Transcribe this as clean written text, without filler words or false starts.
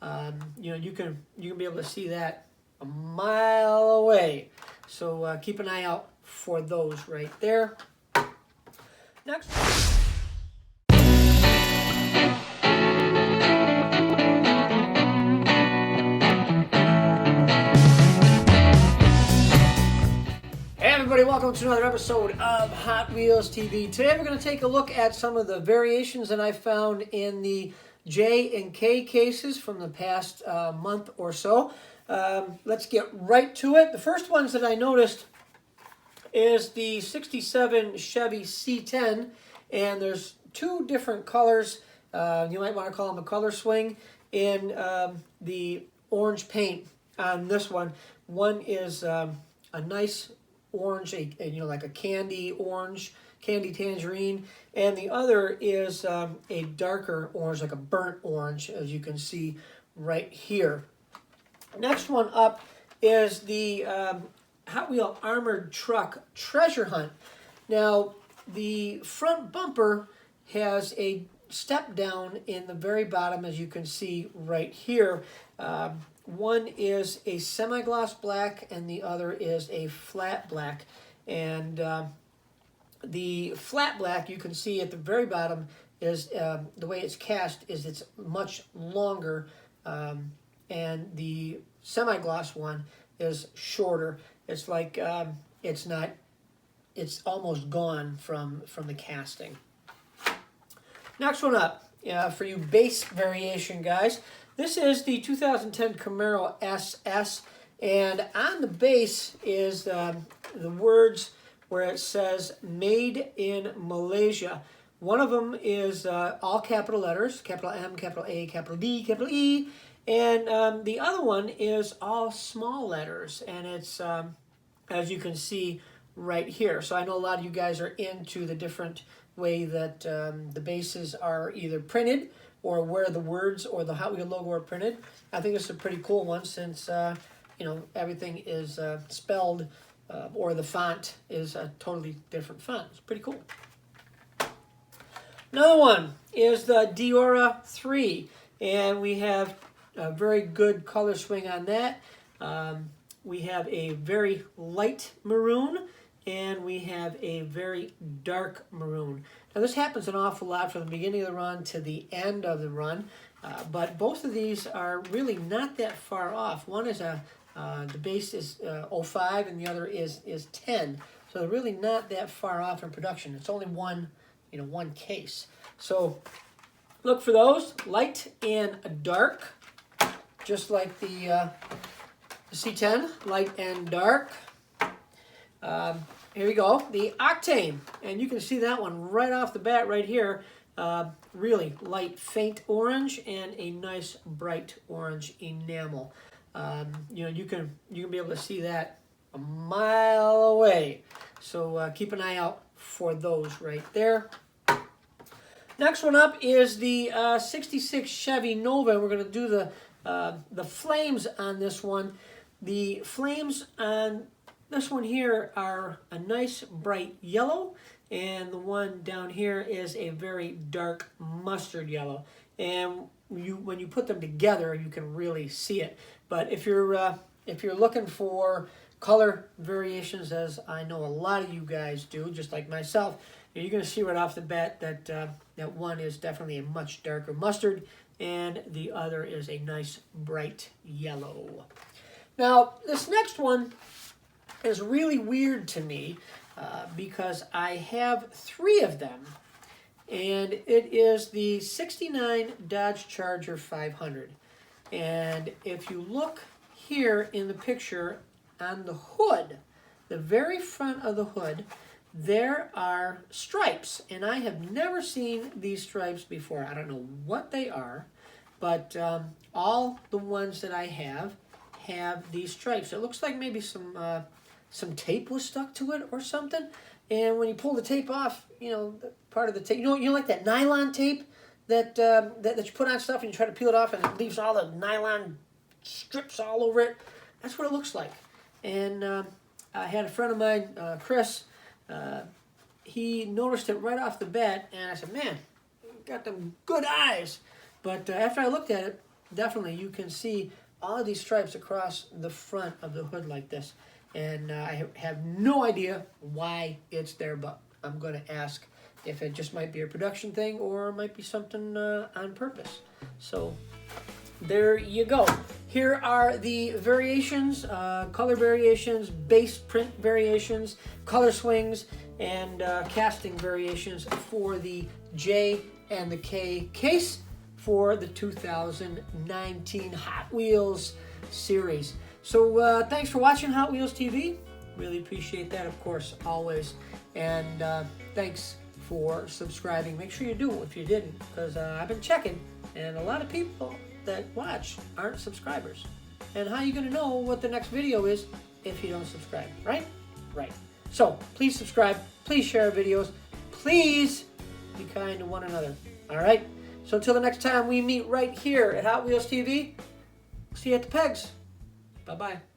You know, you can be able to see that a mile away. So keep an eye out for those right there. Next. Hey everybody, welcome to another episode of Hot Wheels TV. Today we're going to take a look at some of the variations that I found in the J and K cases from the past month or so. Let's get right to it. The first ones that I noticed is the 67 Chevy C10, and there's two different colors. You might want to call them a color swing in the orange paint on this one. One is a nice orange, like a candy orange, candy tangerine, and the other is a darker orange, like a burnt orange, as you can see right here. Next one up is the Hot Wheel Armored Truck Treasure Hunt. Now, the front bumper has a step down in the very bottom, as you can see right here. One is a semi-gloss black and the other is a flat black. And the flat black, you can see at the very bottom, is the way it's cast is it's much longer, and the semi-gloss one is shorter. It's like it's almost gone from the casting. Next one up, for you base variation guys, this is the 2010 Camaro SS, and on the base is the words where it says "Made in Malaysia." One of them is all capital letters, capital M, capital A, capital D, capital E, and the other one is all small letters, and it's, as you can see right here. So I know a lot of you guys are into the different way that the bases are either printed or where the words or the Hot Wheel logo are printed. I think it's a pretty cool one since, everything is spelled or the font is a totally different font. It's pretty cool. Another one is the Deora III, and we have a very good color swing on that. We have a very light maroon, and we have a very dark maroon. Now this happens an awful lot from the beginning of the run to the end of the run, but both of these are really not that far off. One is the base is 05 and the other is 10, so they're really not that far off in production. It's only one case. So look for those, light and dark, just like the C10, light and dark. Here we go, the Octane, and you can see that one right off the bat right here. Really light, faint orange and a nice bright orange enamel. You can be able to see that a mile away. So keep an eye out for those right there. Next one up is the 66 Chevy Nova. We're going to do the flames on this one. The flames on this one here are a nice bright yellow, and the one down here is a very dark mustard yellow. And when you put them together, you can really see it. But if you're looking for color variations, as I know a lot of you guys do, just like myself, you're going to see right off the bat that that one is definitely a much darker mustard, and the other is a nice bright yellow. Now, this next one is really weird to me because I have three of them, and it is the 69 Dodge Charger 500. And if you look here in the picture on the hood, the very front of the hood, there are stripes, and I have never seen these stripes before. I don't know what they are, but all the ones that I have these stripes. It looks like maybe some tape was stuck to it or something, and when you pull the tape off, part of the tape, like that nylon tape that you put on stuff and you try to peel it off and it leaves all the nylon strips all over it. That's what it looks like. And I had a friend of mine, Chris, he noticed it right off the bat, and I said, man, you got them good eyes. But after I looked at it, definitely you can see all of these stripes across the front of the hood like this. And I have no idea why it's there, but I'm going to ask if it just might be a production thing or it might be something on purpose. So there you go. Here are the variations, color variations, base print variations, color swings, and casting variations for the J and the K case for the 2019 Hot Wheels series. So thanks for watching Hot Wheels TV. Really appreciate that, of course, always. And thanks for subscribing. Make sure you do if you didn't, because I've been checking, and a lot of people that watch aren't subscribers. And how are you going to know what the next video is if you don't subscribe, right? Right. So please subscribe. Please share our videos. Please be kind to one another. All right? So until the next time we meet right here at Hot Wheels TV, see you at the pegs. Bye-bye.